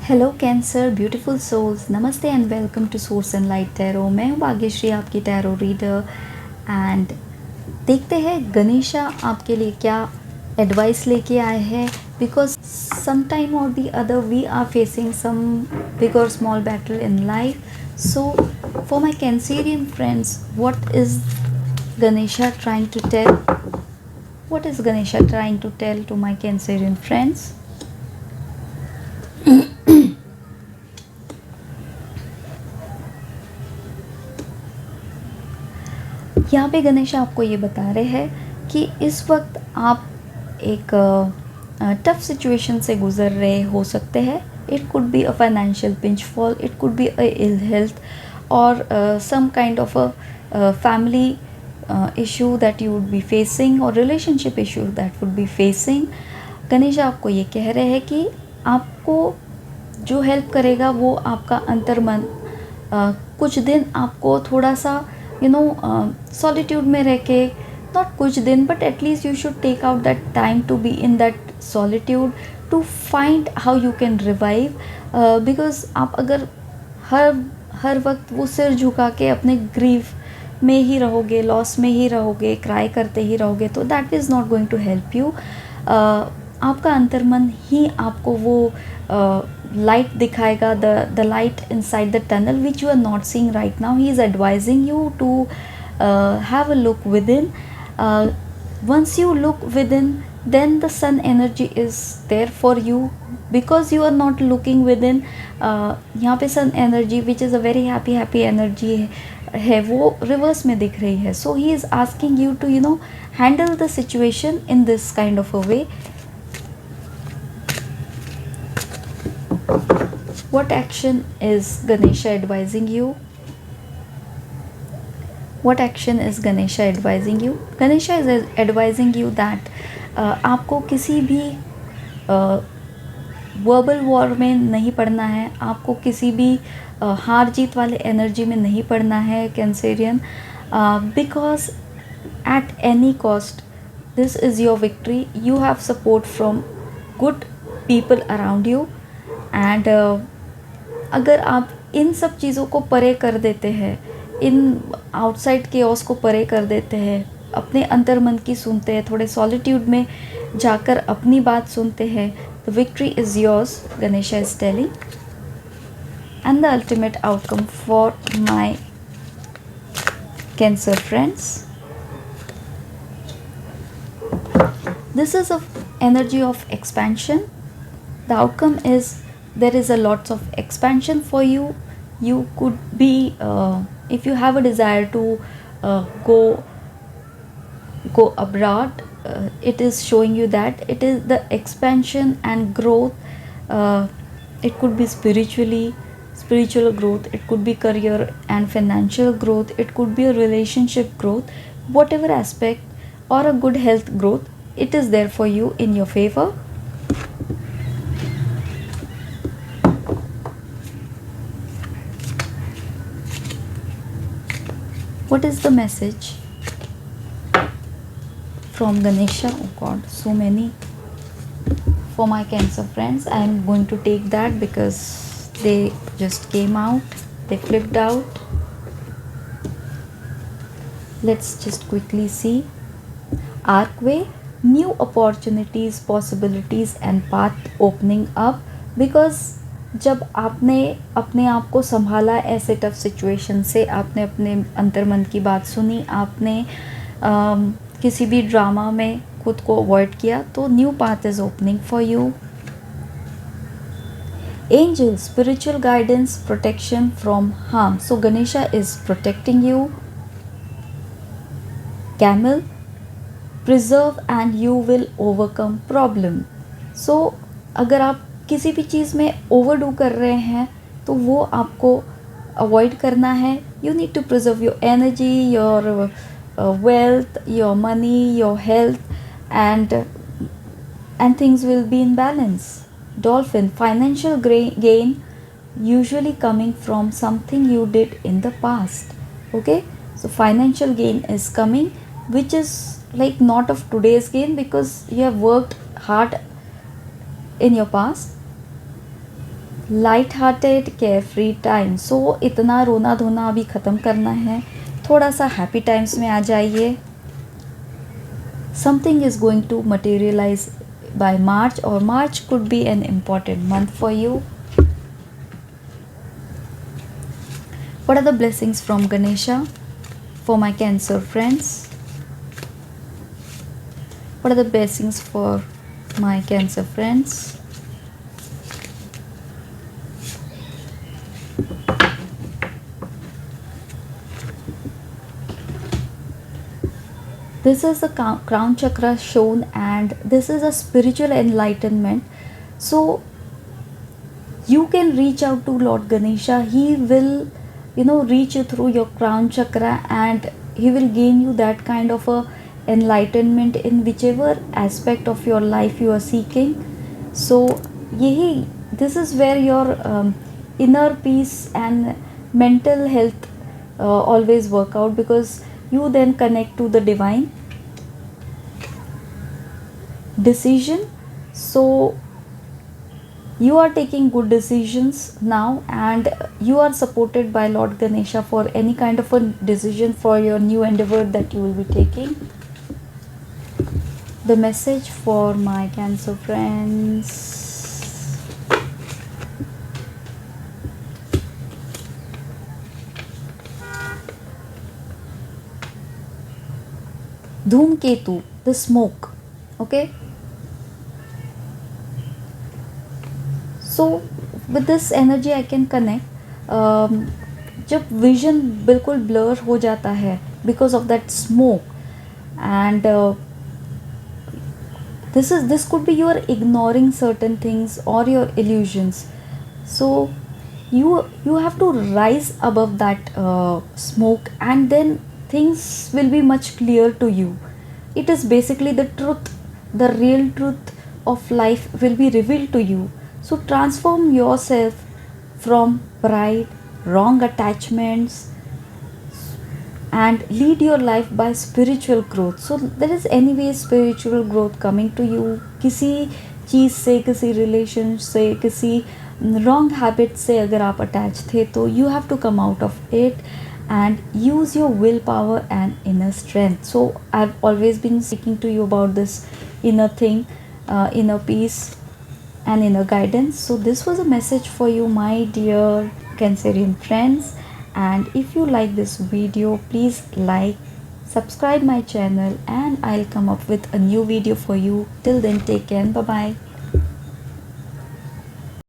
Hello Cancer beautiful souls, namaste and welcome to Source and Light Tarot. मैं हूँ भाग्यश्री, आपकी tarot reader. And देखते हैं गणेशा आपके लिए क्या एडवाइस लेके आए हैं, because some time or the other we are facing some big or small battle in life. So for my Cancerian friends, what is Ganesha trying to tell? What is Ganesha trying to tell to my Cancerian friends? यहाँ पे गणेश आपको ये बता रहे हैं कि इस वक्त आप एक टफ सिचुएशन से गुज़र रहे हो सकते हैं। It could be a financial pinch fall, it could be a ill health or some kind of a family issue that you would be facing or relationship issue that would be facing. Ganesh आपको ये कह रहे हैं कि आपको जो help करेगा वो आपका अंतर्मन। कुछ दिन आपको थोड़ा सा सॉलिट्यूड में रह के, नॉट कुछ दिन but at least you should take out that time to be in that solitude to find how you can revive. Because आप अगर हर वक्त वो सिर झुका के अपने ग्रीफ में ही रहोगे, लॉस में ही रहोगे, क्राई करते ही रहोगे, तो that is not going to help you. आपका अंतर्मन ही आपको वो लाइट दिखाएगा, the light inside the tunnel which you are not seeing right now. He is advising you to have a look within. Once you look within, then the sun energy is there for you. Because you are not looking within, यहाँ पे sun energy which is a very happy energy है वो reverse में दिख रही है. So he is asking you to handle the situation in this kind of a way. What action is Ganesha advising you? What action is Ganesha advising you? Ganesha is advising you that आपको किसी भी verbal war में नहीं पड़ना है, आपको किसी भी हार जीत वाले एनर्जी में नहीं पड़ना है Cancerian, because at any cost this is your victory. You have support from good people around you. And अगर आप इन सब चीज़ों को परे कर देते हैं, इन आउटसाइड केओस को परे कर देते हैं, अपने अंतर्मन की सुनते हैं, थोड़े सॉलिट्यूड में जाकर अपनी बात सुनते हैं, the victory is yours, Ganesha is telling. And the ultimate outcome for my cancer friends, this is of energy of expansion. The outcome is there is a lots of expansion for you. You could be if you have a desire to go abroad, it is showing you that it is the expansion and growth. It could be spiritual growth, it could be career and financial growth, it could be a relationship growth, whatever aspect, or a good health growth. It is there for you in your favor. What is the message from Ganesha? Oh God, so many. For my Cancer friends, I am going to take that because they just came out, they flipped out. Let's just quickly see. Archway, new opportunities, possibilities and path opening up. Because जब आपने अपने आप को संभाला ऐसे tough situation से, आपने अपने अंतर्मन की बात सुनी, आपने किसी भी ड्रामा में खुद को अवॉइड किया, तो new path is opening for you. Angel, spiritual guidance, protection from harm. So Ganesha is protecting you. Camel, preserve and you will overcome problem. So अगर आप किसी भी चीज़ में ओवरडू कर रहे हैं तो वो आपको अवॉइड करना है. You need to preserve your energy, your wealth, your money, your health, and things will be in balance. Dolphin, financial gain usually coming from something you did in the past. Okay, so financial gain is coming which is like not of today's gain, because you have worked hard in your past. Light hearted care free time, so इतना रोना धोना अभी ख़त्म करना है, थोड़ा सा happy times में आ जाइए. Something is going to materialise by March, or March could be an important month for you. What are the blessings from Ganesha for my Cancer friends? What are the blessings for my Cancer friends? This is the crown chakra shown, and this is a spiritual enlightenment. So you can reach out to Lord Ganesha. He will, reach you through your crown chakra, and he will gain you that kind of a enlightenment in whichever aspect of your life you are seeking. So this is where your inner peace and mental health always work out, because you then connect to the divine decision. So you are taking good decisions now, and you are supported by Lord Ganesha for any kind of a decision for your new endeavor that you will be taking. The message for my Cancer friends. Dhumketu, the smoke. Okay. So with this energy I can connect. जब vision बिल्कुल blur हो जाता है because of that smoke, and this could be you are ignoring certain things or your illusions. So you have to rise above that smoke, and then things will be much clear to you. It is basically the truth, the real truth of life will be revealed to you. So transform yourself from pride, wrong attachments, and lead your life by spiritual growth. So there is anyway spiritual growth coming to you. किसी चीज़ से, किसी relation से, किसी wrong habit से अगर आप attach थे, तो you have to come out of it and use your willpower and inner strength. So I've always been speaking to you about this inner thing, inner peace and inner guidance. So this was a message for you, my dear Cancerian friends. And if you like this video, please like, subscribe my channel, and I'll come up with a new video for you. Till then, take care. Bye bye.